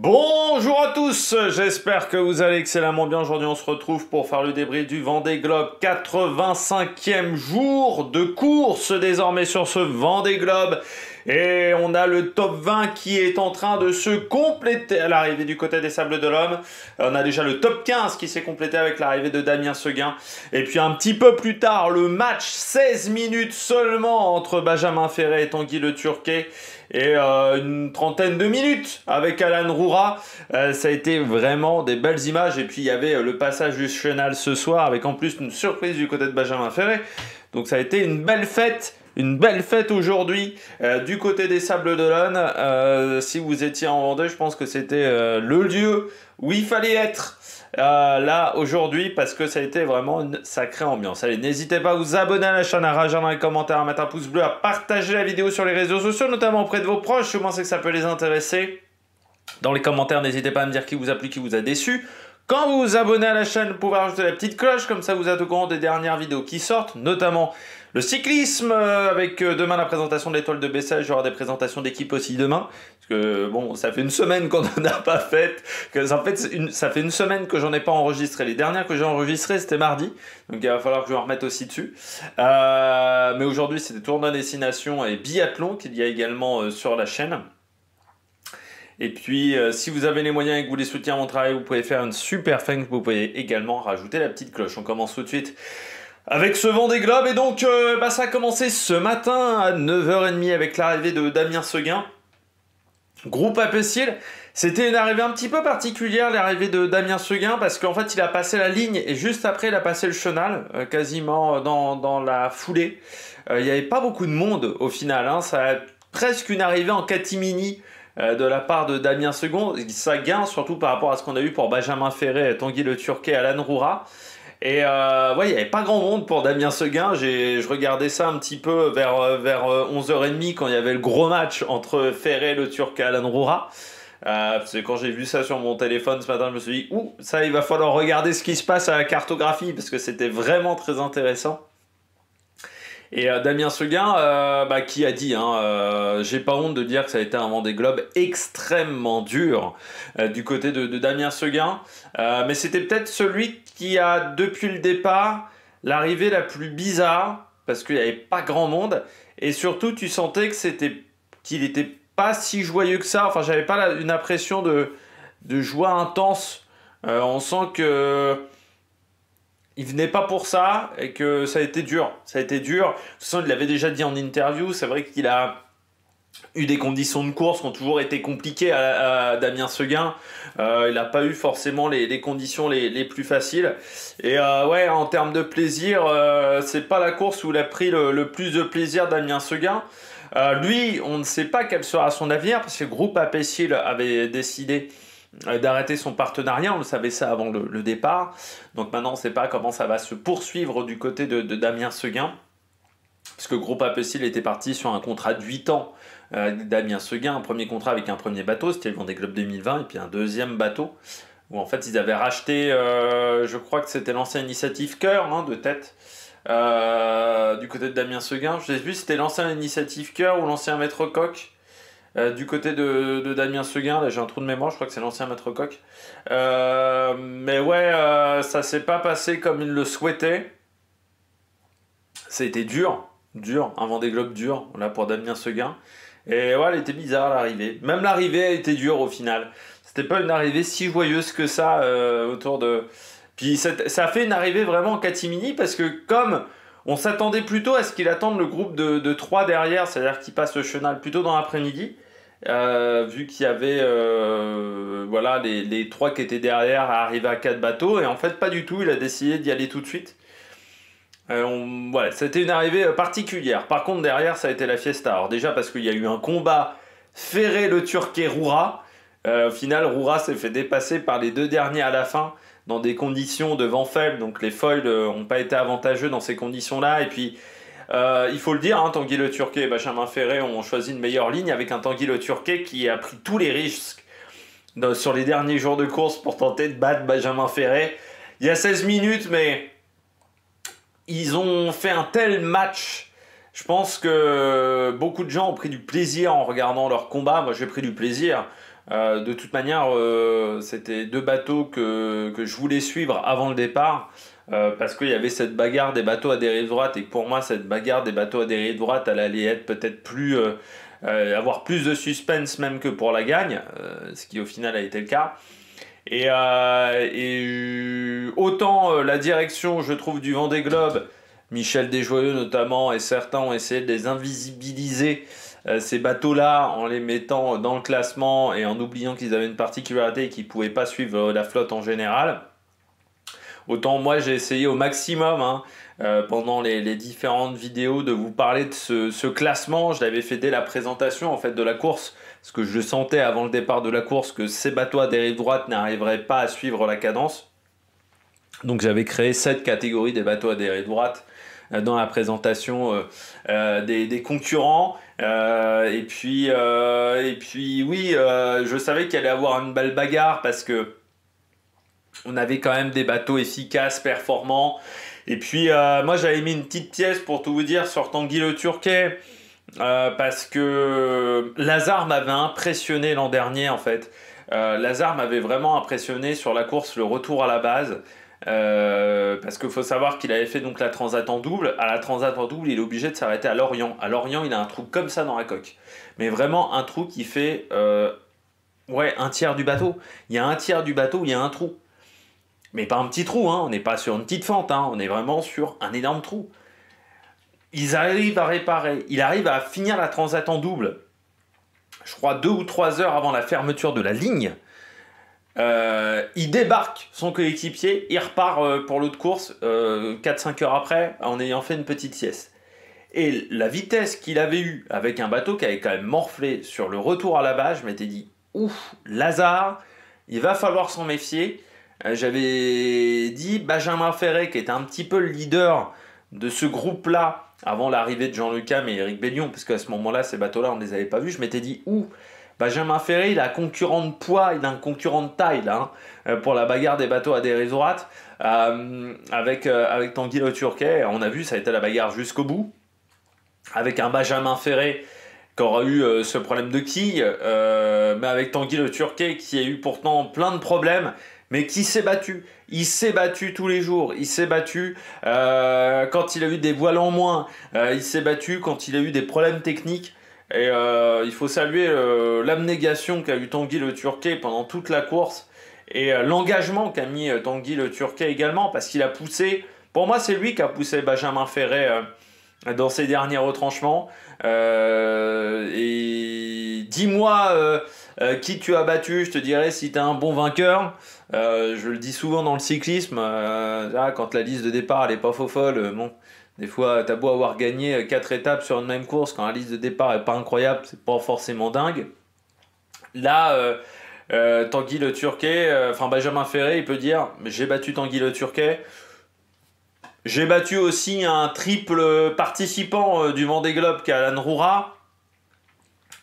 Bonjour à tous, j'espère que vous allez excellemment bien. Aujourd'hui on se retrouve pour faire le débrief du Vendée Globe, 85e jour de course désormais sur ce Vendée Globe. Et on a le top 20 qui est en train de se compléter à l'arrivée du côté des Sables d'Olonne. On a déjà le top 15 qui s'est complété avec l'arrivée de Damien Seguin. Et puis un petit peu plus tard, le match 16 minutes seulement entre Benjamin Ferré et Tanguy Le Turquet. Et une trentaine de minutes avec Alan Roura. Ça a été vraiment des belles images. Et puis il y avait le passage du Chenal ce soir avec en plus une surprise du côté de Benjamin Ferré. Donc ça a été une belle fête. Une belle fête aujourd'hui du côté des Sables d'Olonne. Si vous étiez en Vendée, je pense que c'était le lieu où il fallait être là aujourd'hui parce que ça a été vraiment une sacrée ambiance. Allez, n'hésitez pas à vous abonner à la chaîne, à réagir dans les commentaires, à mettre un pouce bleu, à partager la vidéo sur les réseaux sociaux, notamment auprès de vos proches. Je pense que ça peut les intéresser. Dans les commentaires, n'hésitez pas à me dire qui vous a plu, qui vous a déçu. Quand vous vous abonnez à la chaîne, vous pouvez rajouter la petite cloche, comme ça vous êtes au courant des dernières vidéos qui sortent, notamment le cyclisme, avec demain la présentation de l'étoile de Bessèges, il y aura des présentations d'équipe aussi demain, parce que bon, ça fait une semaine qu'on n'en a pas fait, en fait ça fait une semaine que j'en ai pas enregistré, les dernières que j'ai enregistrées c'était mardi, donc il va falloir que je me remette aussi dessus, mais aujourd'hui c'était tournoi destination et biathlon qu'il y a également sur la chaîne. Et puis, si vous avez les moyens et que vous voulez soutenir mon travail, vous pouvez faire une super thanks. Vous pouvez également rajouter la petite cloche. On commence tout de suite avec ce Vendée Globe. Et donc, ça a commencé ce matin à 9h30 avec l'arrivée de Damien Seguin. Groupe Apessil. C'était une arrivée un petit peu particulière, l'arrivée de Damien Seguin, parce qu'en fait, il a passé la ligne et juste après, il a passé le chenal, quasiment dans la foulée. Il n'y avait pas beaucoup de monde au final. Hein. Ça a presque une arrivée en catimini. De la part de Damien Seguin, surtout par rapport à ce qu'on a eu pour Benjamin Ferré, Tanguy Le Turquet, Alan Roura. Et ouais, il n'y avait pas grand monde pour Damien Seguin. Je regardais ça un petit peu vers 11h30 quand il y avait le gros match entre Ferré, Le Turquet et Alan Roura. Parce que quand j'ai vu ça sur mon téléphone ce matin, je me suis dit, ouh, ça, il va falloir regarder ce qui se passe à la cartographie parce que c'était vraiment très intéressant. Et Damien Seguin, qui a dit, j'ai pas honte de dire que ça a été un Vendée Globe extrêmement dur du côté de Damien Seguin, mais c'était peut-être celui qui a, depuis le départ, l'arrivée la plus bizarre, parce qu'il n'y avait pas grand monde, et surtout tu sentais que qu'il n'était pas si joyeux que ça, enfin j'avais pas une impression de joie intense, on sent que il venait pas pour ça et que ça a été dur. Ça a été dur. De toute façon, il l'avait déjà dit en interview. C'est vrai qu'il a eu des conditions de course qui ont toujours été compliquées à Damien Seguin. Il n'a pas eu forcément les conditions les plus faciles. Et ouais, en termes de plaisir, c'est pas la course où il a pris le plus de plaisir, Damien Seguin. Lui, on ne sait pas quel sera son avenir parce que le groupe Apessil avait décidé d'arrêter son partenariat, on le savait ça avant le départ, donc maintenant on ne sait pas comment ça va se poursuivre du côté de Damien Seguin, parce que Groupe Apessil était parti sur un contrat de 8 ans, Damien Seguin, un premier contrat avec un premier bateau, c'était le Vendée Globe 2020, et puis un deuxième bateau, où en fait ils avaient racheté, je crois que c'était l'ancienne initiative Cœur, de tête, du côté de Damien Seguin, je sais plus si c'était l'ancienne initiative Cœur ou l'ancien Maître Coq. Du côté de Damien Seguin, là j'ai un trou de mémoire, je crois que c'est l'ancien Maître Coq. Mais ouais, ça s'est pas passé comme il le souhaitait. C'était dur, un Vendée Globe dur, là pour Damien Seguin. Et ouais, elle était bizarre l'arrivée. Même l'arrivée a été dure au final. C'était pas une arrivée si joyeuse que ça autour de... Puis ça a fait une arrivée vraiment en catimini parce que comme... On s'attendait plutôt à ce qu'il attende le groupe de 3 derrière, c'est-à-dire qu'il passe le chenal plutôt dans l'après-midi, vu qu'il y avait voilà, les 3 qui étaient derrière à arriver à 4 bateaux, et en fait pas du tout, il a décidé d'y aller tout de suite. Voilà, c'était une arrivée particulière. Par contre derrière ça a été la fiesta, alors déjà parce qu'il y a eu un combat Ferré, Le Turquet, Roura, au final Roura s'est fait dépasser par les 2 derniers à la fin, dans des conditions de vent faible, donc les foils n'ont pas été avantageux dans ces conditions-là, et puis il faut le dire, Tanguy Le Turquet et Benjamin Ferré ont choisi une meilleure ligne avec un Tanguy Le Turquet qui a pris tous les risques sur les derniers jours de course pour tenter de battre Benjamin Ferré. Il y a 16 minutes, mais ils ont fait un tel match. Je pense que beaucoup de gens ont pris du plaisir en regardant leur combat. Moi, j'ai pris du plaisir. De toute manière, c'était deux bateaux que je voulais suivre avant le départ. Parce qu'il y avait cette bagarre des bateaux à dérive droite et que pour moi cette bagarre des bateaux à dérive droite elle allait être peut-être plus avoir plus de suspense même que pour la gagne, ce qui au final a été le cas. Autant la direction, je trouve, du Vendée Globe, Michel Desjoyeux notamment, et certains ont essayé de les invisibiliser, ces bateaux-là, en les mettant dans le classement et en oubliant qu'ils avaient une particularité et qu'ils ne pouvaient pas suivre la flotte en général. Autant moi j'ai essayé au maximum pendant les différentes vidéos de vous parler de ce classement. Je l'avais fait dès la présentation en fait de la course, parce que je sentais avant le départ de la course que ces bateaux à dérive droite n'arriveraient pas à suivre la cadence. Donc j'avais créé 7 catégories des bateaux à dérive droite dans la présentation des concurrents. Et puis oui, je savais qu'il allait y avoir une belle bagarre parce que on avait quand même des bateaux efficaces, performants. Et puis moi j'avais mis une petite pièce pour tout vous dire sur Tanguy Le Turquet. Parce que Lazare m'avait impressionné l'an dernier en fait. Lazare m'avait vraiment impressionné sur la course, le retour à la base. Parce qu'il faut savoir qu'il avait fait donc la Transat en double. À la Transat en double, il est obligé de s'arrêter à Lorient. À Lorient, il a un trou comme ça dans la coque. Mais vraiment un trou qui fait un tiers du bateau. Il y a un tiers du bateau où il y a un trou. Mais pas un petit trou, hein. On n'est pas sur une petite fente, hein. On est vraiment sur un énorme trou. Ils arrivent à réparer, il arrive à finir la Transat en double, je crois 2 ou 3 heures avant la fermeture de la ligne. Il débarque son coéquipier, il repart pour l'autre course 4-5 heures après en ayant fait une petite sieste. Et la vitesse qu'il avait eue avec un bateau qui avait quand même morflé sur le retour à la base, je m'étais dit, ouf, Lazare, il va falloir s'en méfier. J'avais dit Benjamin Ferré, qui était un petit peu le leader de ce groupe-là, avant l'arrivée de Jean Le Cam et Éric Bellion, parce qu'à ce moment-là, ces bateaux-là, on ne les avait pas vus. Je m'étais dit, Benjamin Ferré, il a un concurrent de poids, il a un concurrent de taille, là, pour la bagarre des bateaux à dérive droite, avec Tanguy Le Turquet. On a vu, ça a été la bagarre jusqu'au bout, avec un Benjamin Ferré qui aura eu ce problème de quille, mais avec Tanguy Le Turquet qui a eu pourtant plein de problèmes, mais qui s'est battu. Il s'est battu tous les jours. Il s'est battu quand il a eu des voiles en moins. Il s'est battu quand il a eu des problèmes techniques. Et il faut saluer l'abnégation qu'a eu Tanguy Le Turquet pendant toute la course. Et l'engagement qu'a mis Tanguy Le Turquet également. Parce qu'il a poussé... Pour moi, c'est lui qui a poussé Benjamin Ferré dans ses derniers retranchements. Et dis-moi qui tu as battu, je te dirai si tu es un bon vainqueur. Je le dis souvent dans le cyclisme, quand la liste de départ elle est pas folle, bon, des fois t'as beau avoir gagné 4 étapes sur une même course, quand la liste de départ est pas incroyable, c'est pas forcément dingue. Là, Tanguy Le Turquet, Benjamin Ferré, il peut dire j'ai battu Tanguy Le Turquet. J'ai battu aussi un triple participant du Vendée Globe qui est Alan Roura.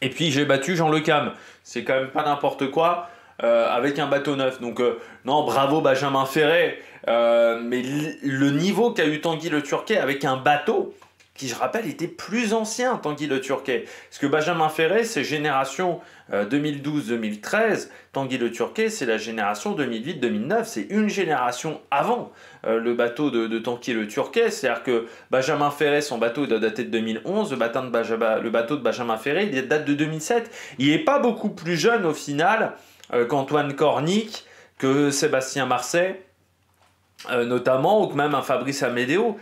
Et puis j'ai battu Jean Le Cam. C'est quand même pas n'importe quoi avec un bateau neuf. Donc non, bravo Benjamin Ferré. Mais le niveau qu'a eu Tanguy Le Turquet avec un bateau qui, je rappelle, était plus ancien, Tanguy Le Turquet. Parce que Benjamin Ferré, c'est génération 2012-2013. Tanguy Le Turquet, c'est la génération 2008-2009. C'est une génération avant le bateau de Tanguy Le Turquet. C'est-à-dire que Benjamin Ferré, son bateau doit dater de 2011. Le bateau de Benjamin Ferré, il date de 2007. Il n'est pas beaucoup plus jeune au final qu'Antoine Cornic, que Sébastien Marseille, notamment, ou que même un Fabrice Amédéo.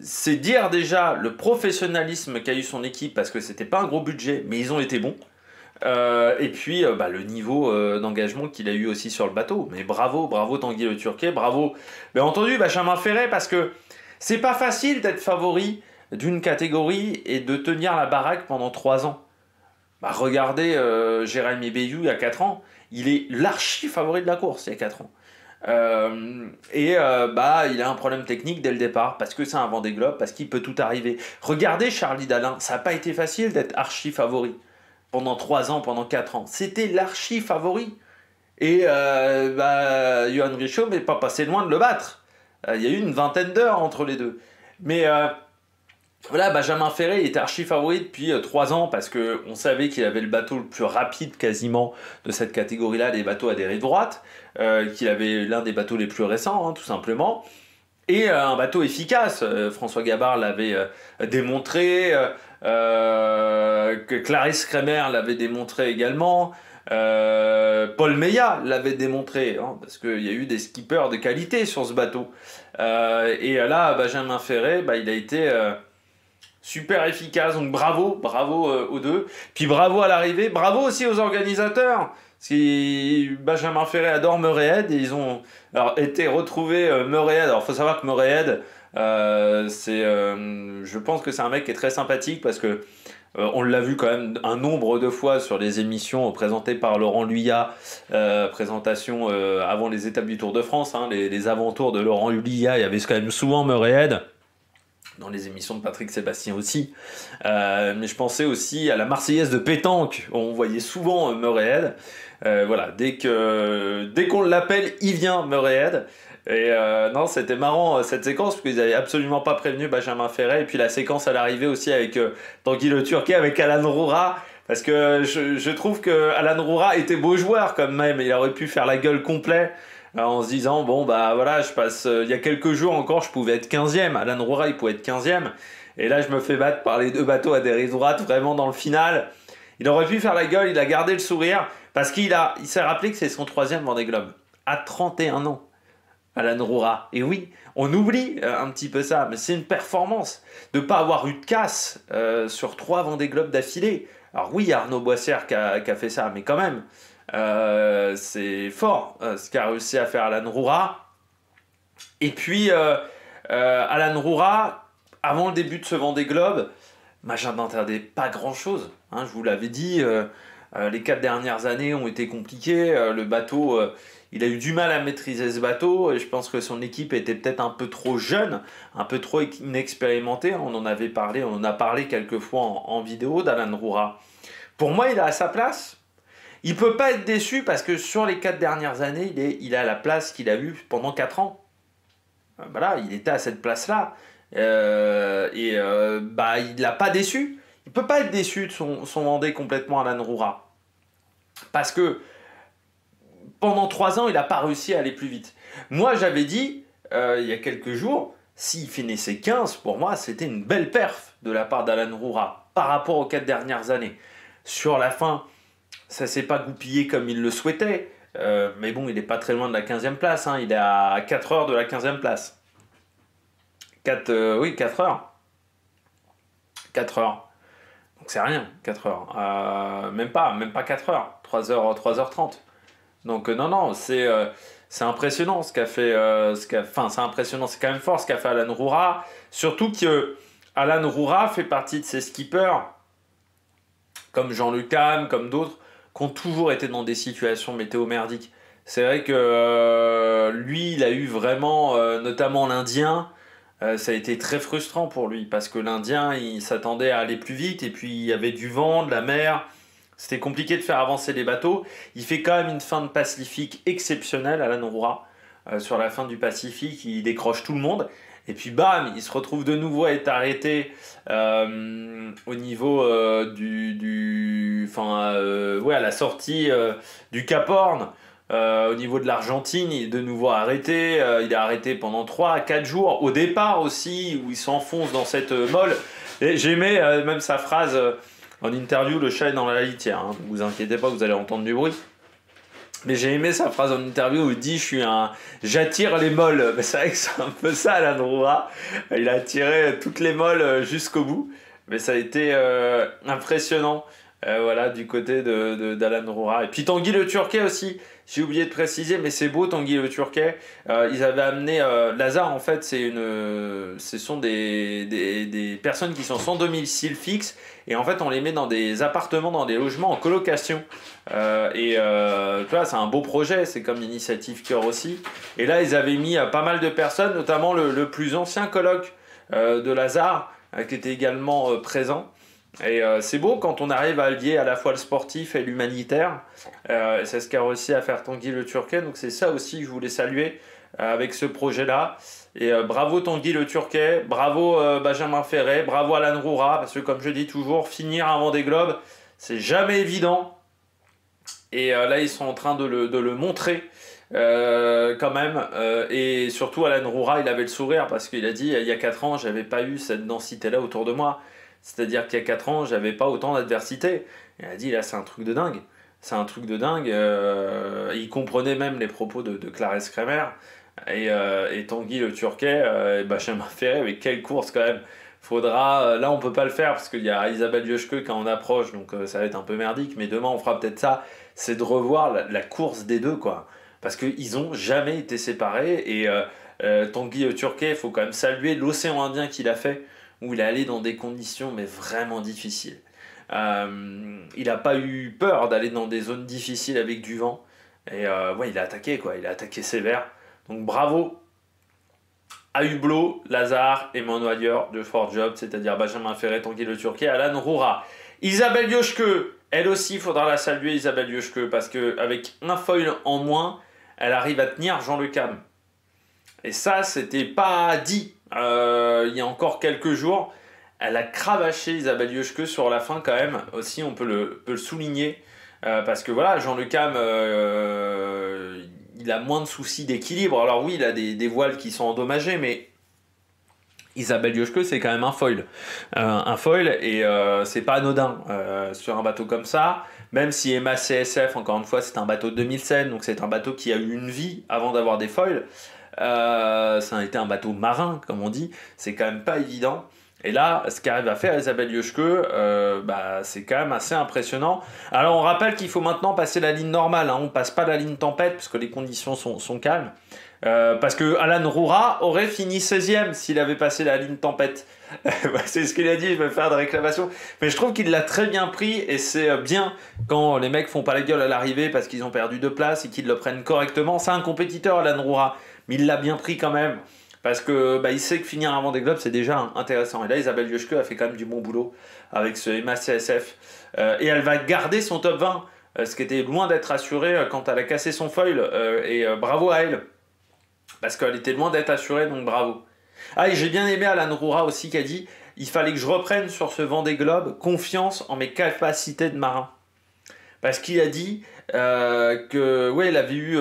C'est dire déjà le professionnalisme qu'a eu son équipe, parce que c'était pas un gros budget, mais ils ont été bons. Et puis le niveau d'engagement qu'il a eu aussi sur le bateau. Mais bravo Tanguy Le Turquet, bravo. Bien entendu, Benjamin Ferré, parce que c'est pas facile d'être favori d'une catégorie et de tenir la baraque pendant 3 ans. Regardez Jérémy Bayou il y a 4 ans, il est l'archi favori de la course il y a 4 ans. Il a un problème technique dès le départ parce que c'est un Vendée Globe, parce qu'il peut tout arriver. Regardez Charlie Dalin, ça n'a pas été facile d'être archi favori pendant 3 ans, pendant 4 ans. C'était l'archi favori. Et Johan Richaud n'est pas passé loin de le battre. Il y a eu une vingtaine d'heures entre les deux. Mais Voilà, Benjamin Ferré il était archi favori depuis 3 ans parce qu'on savait qu'il avait le bateau le plus rapide quasiment de cette catégorie-là, des bateaux à dérive droite, qu'il avait l'un des bateaux les plus récents, hein, tout simplement, et un bateau efficace. François Gabard l'avait démontré, que Clarisse Kremer l'avait démontré également, Paul Meillat l'avait démontré, hein, parce qu'il y a eu des skippers de qualité sur ce bateau. Et là, Benjamin Ferré, bah, il a été super efficace, donc bravo aux deux. Puis bravo à l'arrivée, bravo aussi aux organisateurs. Si Benjamin Ferré adore Murray Head, et ils ont alors, été retrouvés Murray Head. Alors, il faut savoir que Murray Head, je pense que c'est un mec qui est très sympathique parce que on l'a vu quand même un nombre de fois sur les émissions présentées par Laurent Luyat, présentation avant les étapes du Tour de France, hein, les avant-tours de Laurent Luyat, il y avait quand même souvent Murray Head. Dans les émissions de Patrick Sébastien aussi. Mais je pensais aussi à la Marseillaise de pétanque, où on voyait souvent Murray Head. Voilà, dès qu'on l'appelle, il vient Murray Head. Et non, c'était marrant cette séquence, parce qu'ils n'avaient absolument pas prévenu Benjamin Ferré. Et puis la séquence à l'arrivée aussi avec Tanguy Le Turquet, avec Alan Roura. Parce que je trouve que Alan Roura était beau joueur quand même. Il aurait pu faire la gueule complète. En se disant, bon, bah voilà, je passe. Il y a quelques jours encore, je pouvais être 15e. Alan Roura, il pouvait être 15e. Et là, je me fais battre par les deux bateaux à dérive droite, vraiment dans le final. Il aurait pu faire la gueule, il a gardé le sourire, parce il s'est rappelé que c'est son 3e Vendée Globe. À 31 ans, Alan Roura. Et oui, on oublie un petit peu ça, mais c'est une performance de ne pas avoir eu de casse sur 3 Vendée Globe d'affilée. Alors oui, Arnaud Boissière qui a fait ça, mais quand même. C'est fort ce qu'a réussi à faire Alan Roura. Et puis Alan Roura, avant le début de ce Vendée Globe, je n'entendais pas grand chose, hein, je vous l'avais dit. Les 4 dernières années ont été compliquées. Le bateau, il a eu du mal à maîtriser ce bateau, et je pense que son équipe était peut-être un peu trop jeune, un peu trop inexpérimentée. On en a parlé quelques fois en vidéo d'Alan Roura. Pour moi, il est à sa place. Il ne peut pas être déçu parce que sur les 4 dernières années, il a la place qu'il a eue pendant 4 ans. Voilà, il était à cette place-là. Il l'a pas déçu. Il ne peut pas être déçu de son Vendée complètement, Alan Roura. Parce que pendant 3 ans, il n'a pas réussi à aller plus vite. Moi, j'avais dit, il y a quelques jours, s'il finissait 15, pour moi, c'était une belle perf de la part d'Alan Roura par rapport aux 4 dernières années. Sur la fin, ça s'est pas goupillé comme il le souhaitait, mais bon, il n'est pas très loin de la 15e place, hein, il est à 4 heures de la 15e place. 4 heures. 4 heures. Donc c'est rien, 4 heures. Même pas 4 heures. 3h30. Donc non, c'est impressionnant ce qu'a fait. C'est impressionnant, c'est quand même fort ce qu'a fait Alan Roura. Surtout que Alan Roura fait partie de ces skippers, comme Jean-Luc Ham, comme d'autres, qui ont toujours été dans des situations météo merdiques. C'est vrai que lui, il a eu vraiment, notamment l'Indien, ça a été très frustrant pour lui, parce que l'Indien, il s'attendait à aller plus vite, et puis il y avait du vent, de la mer, c'était compliqué de faire avancer les bateaux. Il fait quand même une fin de Pacifique exceptionnelle, Alan Roura. Sur la fin du Pacifique, il décroche tout le monde. Et puis bam, il se retrouve de nouveau à être arrêté au niveau à la sortie du Cap Horn. Au niveau de l'Argentine, il est de nouveau arrêté. Il est arrêté pendant 3 à 4 jours. Au départ aussi, où il s'enfonce dans cette molle. Et j'aimais même sa phrase en interview, le chat est dans la litière. Hein. Ne vous inquiétez pas, vous allez entendre du bruit. Mais j'ai aimé sa phrase en interview où il dit j'attire les molles. Mais c'est vrai que c'est un peu ça, Alan Roura. Il a attiré toutes les molles jusqu'au bout. Mais ça a été impressionnant. Du côté d'Alan Roura. Et puis Tanguy Le Turquet aussi, j'ai oublié de préciser, mais c'est beau Tanguy Le Turquet. Ils avaient amené Lazare, en fait, ce sont des personnes qui sont sans domicile fixe, et en fait on les met dans des appartements, dans des logements en colocation. Tu vois, c'est un beau projet, c'est comme l'initiative Cœur aussi. Et là ils avaient mis pas mal de personnes, notamment le plus ancien coloc de Lazare, qui était également présent. Et c'est beau quand on arrive à allier à la fois le sportif et l'humanitaire. C'est ce qu'a réussi à faire Tanguy Le Turquet. Donc c'est ça aussi que je voulais saluer avec ce projet-là. Et bravo Tanguy Le Turquet, bravo Benjamin Ferré, bravo Alan Roura, parce que comme je dis toujours, finir un Vendée Globe, c'est jamais évident. Et là, ils sont en train de le montrer quand même. Et surtout, Alan Roura, il avait le sourire parce qu'il a dit il y a 4 ans, j'avais pas eu cette densité-là autour de moi. C'est-à-dire qu'il y a 4 ans, j'avais pas autant d'adversité. Il a dit là, c'est un truc de dingue. C'est un truc de dingue. Il comprenait même les propos de Clarence Kremer. Et Tanguy Le Turquet, et Benjamin Ferré, mais quelle course quand même! Faudra, là on peut pas le faire parce qu'il y a Isabelle Yoshke quand on approche, donc ça va être un peu merdique, mais demain on fera peut-être ça, c'est de revoir la course des deux, quoi. Parce qu'ils ont jamais été séparés, et Tanguy Le Turquet, il faut quand même saluer l'océan Indien qu'il a fait, où il est allé dans des conditions mais vraiment difficiles. Il n'a pas eu peur d'aller dans des zones difficiles avec du vent, et ouais, il a attaqué, quoi, il a attaqué sévère. Donc bravo à Hublot, Lazare et Manwalier de Fort Job, c'est-à-dire Benjamin Ferré, Tanguy Le Turquet, Alan Roura. Isabelle Yoshke, elle aussi, il faudra la saluer, Isabelle Yoshke, parce qu'avec un foil en moins, elle arrive à tenir Jean Le Cam. Et ça, c'était pas dit il y a encore quelques jours. Elle a cravaché Isabelle Yoshke sur la fin quand même, aussi on peut le souligner. Parce que voilà, Jean Le Cam, il a moins de soucis d'équilibre. Alors oui, il a des voiles qui sont endommagées, mais Isabelle Yoshke, c'est quand même un foil. Un foil, et c'est pas anodin sur un bateau comme ça. Même si Emma CSF, encore une fois, c'est un bateau de 2007, donc c'est un bateau qui a eu une vie avant d'avoir des foils. Ça a été un bateau marin, comme on dit. C'est quand même pas évident. Et là, ce qu'arrive à faire Isabelle Yoshke, c'est quand même assez impressionnant. Alors on rappelle qu'il faut maintenant passer la ligne normale, hein. On ne passe pas la ligne tempête parce que les conditions sont calmes. Parce que Alan Roura aurait fini 16e s'il avait passé la ligne tempête. C'est ce qu'il a dit, je vais faire de réclamation. Mais je trouve qu'il l'a très bien pris, et c'est bien quand les mecs font pas la gueule à l'arrivée parce qu'ils ont perdu 2 places et qu'ils le prennent correctement. C'est un compétiteur, Alan Roura, mais il l'a bien pris quand même. Parce que il sait que finir un Vendée Globe, c'est déjà intéressant. Et là, Isabelle Yoshke a fait quand même du bon boulot avec ce Emma CSF. Et elle va garder son top 20, ce qui était loin d'être assuré quand elle a cassé son foil. Et bravo à elle. Parce qu'elle était loin d'être assurée, donc bravo. Ah, et j'ai bien aimé Alan Roura aussi qui a dit il fallait que je reprenne sur ce Vendée Globe confiance en mes capacités de marin. Parce qu'il a dit que, ouais, il avait eu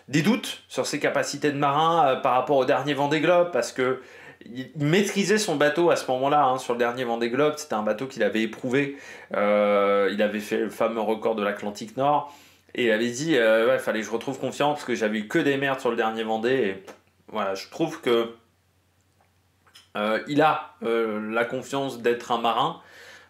des doutes sur ses capacités de marin par rapport au dernier Vendée Globe, parce que il maîtrisait son bateau à ce moment-là, hein, sur le dernier Vendée Globe. C'était un bateau qu'il avait éprouvé. Il avait fait le fameux record de l'Atlantique Nord. Et il avait dit ouais, il fallait que je retrouve confiance parce que j'avais eu que des merdes sur le dernier Vendée. Et voilà, je trouve que il a la confiance d'être un marin.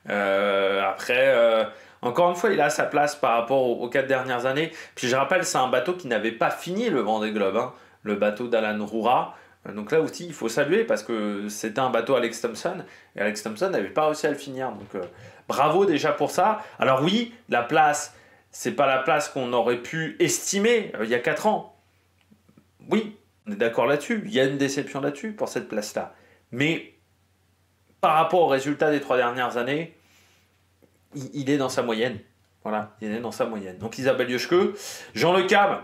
Après, encore une fois, il a sa place par rapport aux 4 dernières années. Puis je rappelle, c'est un bateau qui n'avait pas fini le Vendée Globe, hein, le bateau d'Alan Roura. Donc là aussi, il faut saluer parce que c'était un bateau Alex Thompson. Et Alex Thompson n'avait pas réussi à le finir. Donc bravo déjà pour ça. Alors oui, la place, c'est pas la place qu'on aurait pu estimer il y a 4 ans. Oui, on est d'accord là-dessus. Il y a une déception là-dessus pour cette place-là. Mais par rapport aux résultats des 3 dernières années, il est dans sa moyenne. Voilà, il est dans sa moyenne. Donc Isabelle Yoshke, Jean Le Cam,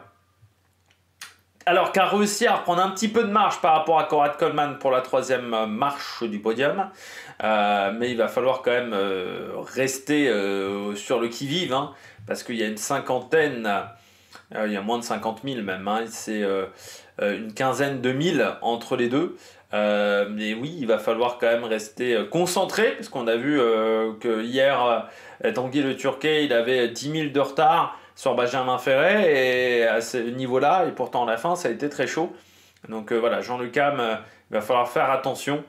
alors qui a réussi à reprendre un petit peu de marche par rapport à Conrad Coleman pour la 3e marche du podium. Mais il va falloir quand même rester sur le qui-vive, hein, parce qu'il y a une cinquantaine, il y a moins de 50 000 même, hein, c'est une quinzaine de mille entre les deux. Mais oui, il va falloir quand même rester concentré, parce qu'on a vu que hier, Tanguy Le Turquet, il avait 10 000 de retard sur Benjamin Ferré, et à ce niveau-là, et pourtant à la fin, ça a été très chaud. Donc voilà, Jean Le Cam, il va falloir faire attention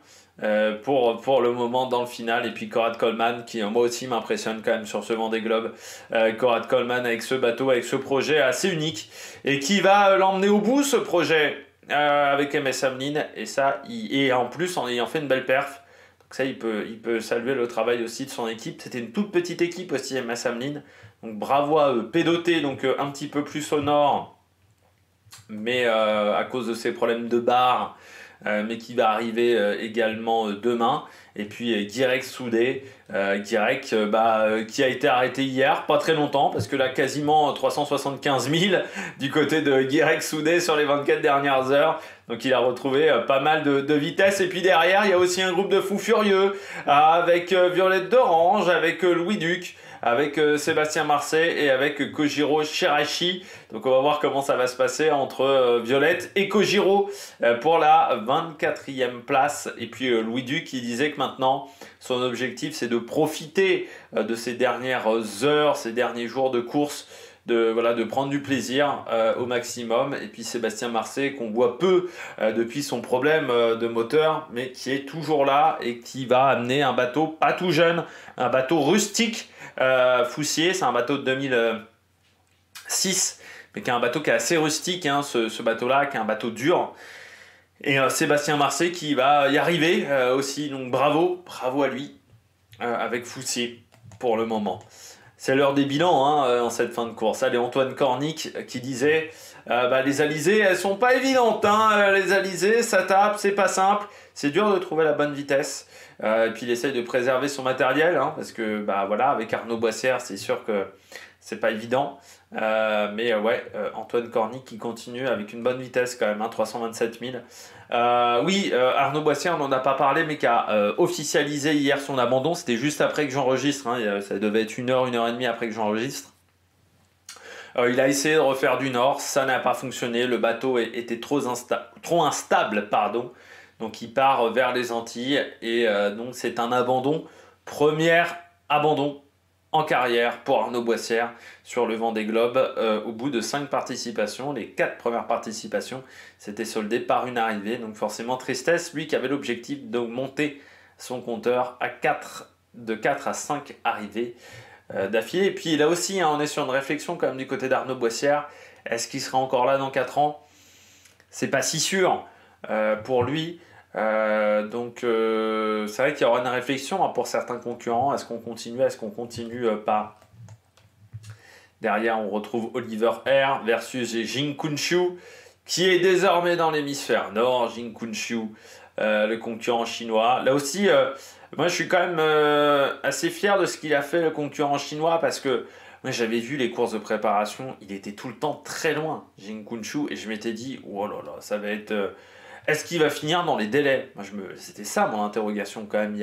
pour le moment dans le final. Et puis Conrad Coleman, qui moi aussi m'impressionne quand même sur ce Vendée Globe. Conrad Coleman avec ce bateau, avec ce projet assez unique, et qui va l'emmener au bout, ce projet. Avec MS Amlin, et ça, et en plus en ayant fait une belle perf, donc ça il peut saluer le travail aussi de son équipe. C'était une toute petite équipe aussi, MS Amlin, donc bravo à eux. Pédoté, donc un petit peu plus au nord, mais à cause de ses problèmes de barre, mais qui va arriver également demain. Et puis Guirec Soudé, qui a été arrêté hier, pas très longtemps, parce que là quasiment 375 000 du côté de Guirec Soudé sur les 24 dernières heures. Donc il a retrouvé pas mal de vitesse. Et puis derrière, il y a aussi un groupe de fous furieux avec Violette d'Orange, avec Louis Duc, avec Sébastien Marseille et avec Kojiro Shirashi. Donc on va voir comment ça va se passer entre Violette et Kojiro pour la 24e place. Et puis Louis Duc qui disait que maintenant son objectif c'est de profiter de ces dernières heures, ces derniers jours de course, de prendre du plaisir au maximum. Et puis Sébastien Marseille qu'on voit peu depuis son problème de moteur, mais qui est toujours là et qui va amener un bateau pas tout jeune, un bateau rustique. Foussier, c'est un bateau de 2006, mais qui est un bateau qui est assez rustique, hein, ce bateau-là, qui est un bateau dur. Et Sébastien Marseille qui va y arriver aussi, donc bravo à lui, avec Foussier pour le moment. C'est l'heure des bilans en cette fin de course. Allez, Antoine Cornic qui disait les alizés, elles sont pas évidentes. Les alizés, ça tape, c'est pas simple. C'est dur de trouver la bonne vitesse. Et puis il essaye de préserver son matériel, parce que avec Arnaud Boissière, c'est sûr que c'est pas évident. Antoine Cornic qui continue avec une bonne vitesse quand même, 327 000. Arnaud Boissière, on n'en a pas parlé, mais qui a officialisé hier son abandon. C'était juste après que j'enregistre, ça devait être 1 heure et demie après que j'enregistre. Il a essayé de refaire du nord, ça n'a pas fonctionné, le bateau était trop instable, donc il part vers les Antilles et donc c'est un abandon, premier abandon en carrière pour Arnaud Boissière sur le Vendée Globe au bout de 5 participations. Les 4 premières participations s'étaient soldées par une arrivée, donc forcément tristesse, lui qui avait l'objectif d'augmenter son compteur de 4 à 5 arrivées d'affilée. Et puis là aussi, on est sur une réflexion quand même du côté d'Arnaud Boissière. Est-ce qu'il sera encore là dans 4 ans? C'est pas si sûr pour lui. C'est vrai qu'il y aura une réflexion pour certains concurrents. Est-ce qu'on continue pas? Derrière, on retrouve Oliver Air versus Jing Kunshu, qui est désormais dans l'hémisphère nord. Jing Kunshu, le concurrent chinois. Là aussi, moi je suis quand même assez fier de ce qu'il a fait, le concurrent chinois, parce que moi j'avais vu les courses de préparation, il était tout le temps très loin, Jing Kunshu, et je m'étais dit, oh là là, ça va être... est-ce qu'il va finir dans les délais? C'était ça mon interrogation quand même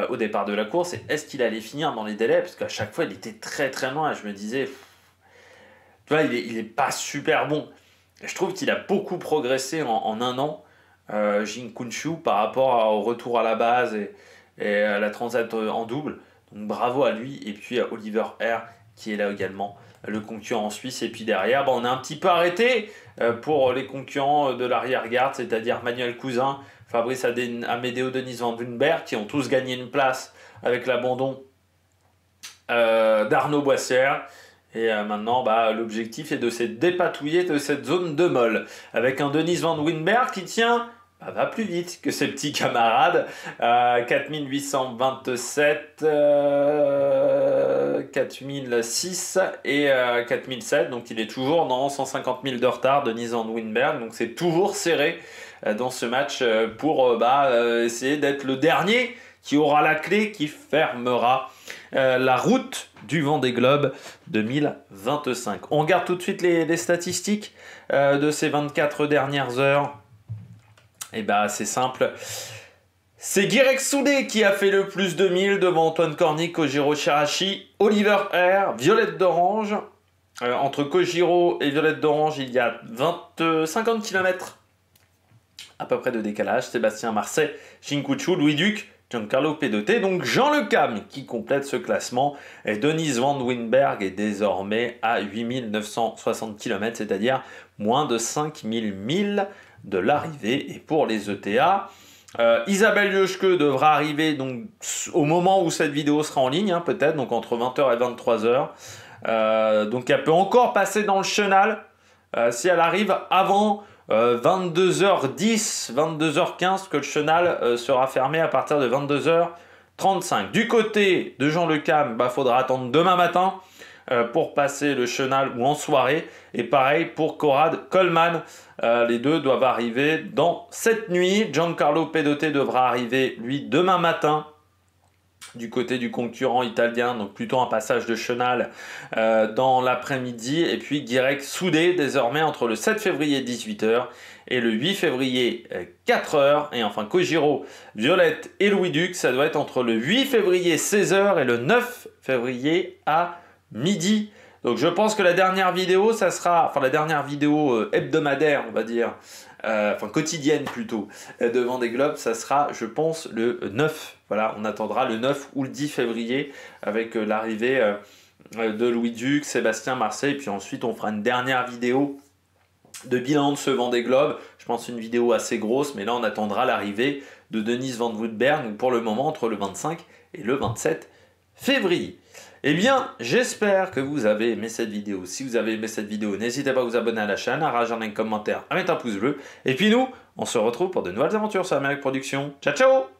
au départ de la course, et est-ce qu'il allait finir dans les délais? Parce qu'à chaque fois il était très très loin, et je me disais, tu vois, il est pas super bon. Et je trouve qu'il a beaucoup progressé en 1 an, Jing Kunshu, par rapport au retour à la base et à la transat en double. Donc bravo à lui, et puis à Oliver Air qui est là également, le concurrent suisse. Et puis derrière, on est un petit peu arrêté pour les concurrents de l'arrière-garde, c'est-à-dire Manuel Cousin, Fabrice Amédéo, Denise Van Wunberg, qui ont tous gagné une place avec l'abandon d'Arnaud Boissière. Et maintenant, l'objectif est de se dépatouiller de cette zone de molle, avec un Denise Van Wunberg qui tient... va plus vite que ses petits camarades, 4827, 4006 et 4007, donc il est toujours dans 150 000 de retard, Denise Van Wunberg, donc c'est toujours serré dans ce match pour essayer d'être le dernier qui aura la clé qui fermera la route du Vendée Globe 2025. On regarde tout de suite les statistiques de ces 24 dernières heures. Et c'est simple. C'est Guirec Soudé qui a fait le plus de 1000 devant Antoine Cornic, Kojiro Shirashi, Oliver Air, Violette d'Orange. Entre Kojiro et Violette d'Orange, il y a 50 km à peu près de décalage. Sébastien Marseille, Jing Kunshu, Louis Duc, Giancarlo Pedoté. Donc Jean Le Cam qui complète ce classement. Et Denise Van Wunberg est désormais à 8960 km, c'est-à-dire moins de 5000 milles de l'arrivée. Et pour les ETA, Isabelle Joschke devra arriver donc au moment où cette vidéo sera en ligne, peut-être, donc entre 20h et 23h. Donc elle peut encore passer dans le chenal si elle arrive avant 22h10, 22h15, que le chenal sera fermé à partir de 22h35. Du côté de Jean Le Cam, faudra attendre demain matin pour passer le chenal ou en soirée. Et pareil pour Corrad Coleman. Les deux doivent arriver dans cette nuit. Giancarlo Pedote devra arriver, lui, demain matin, du côté du concurrent italien, donc plutôt un passage de chenal dans l'après-midi. Et puis Guirec Soudé, désormais entre le 7 février 18h et le 8 février 4h. Et enfin Kojiro, Violette et Louis Duc, ça doit être entre le 8 février 16h et le 9 février à midi. Donc je pense que la dernière vidéo, ça sera, enfin la dernière vidéo hebdomadaire, on va dire, enfin quotidienne plutôt, de Vendée Globe, ça sera, je pense, le 9. Voilà, on attendra le 9 ou le 10 février avec l'arrivée de Louis Duc, Sébastien Marseille, puis ensuite on fera une dernière vidéo de bilan de ce Vendée Globe. Je pense une vidéo assez grosse, mais là on attendra l'arrivée de Denise Van Woodberg, pour le moment entre le 25 et le 27 février. Eh bien, j'espère que vous avez aimé cette vidéo. Si vous avez aimé cette vidéo, n'hésitez pas à vous abonner à la chaîne, à réagir dans les commentaires, à mettre un pouce bleu. Et puis nous, on se retrouve pour de nouvelles aventures sur Amérique Production. Ciao, ciao!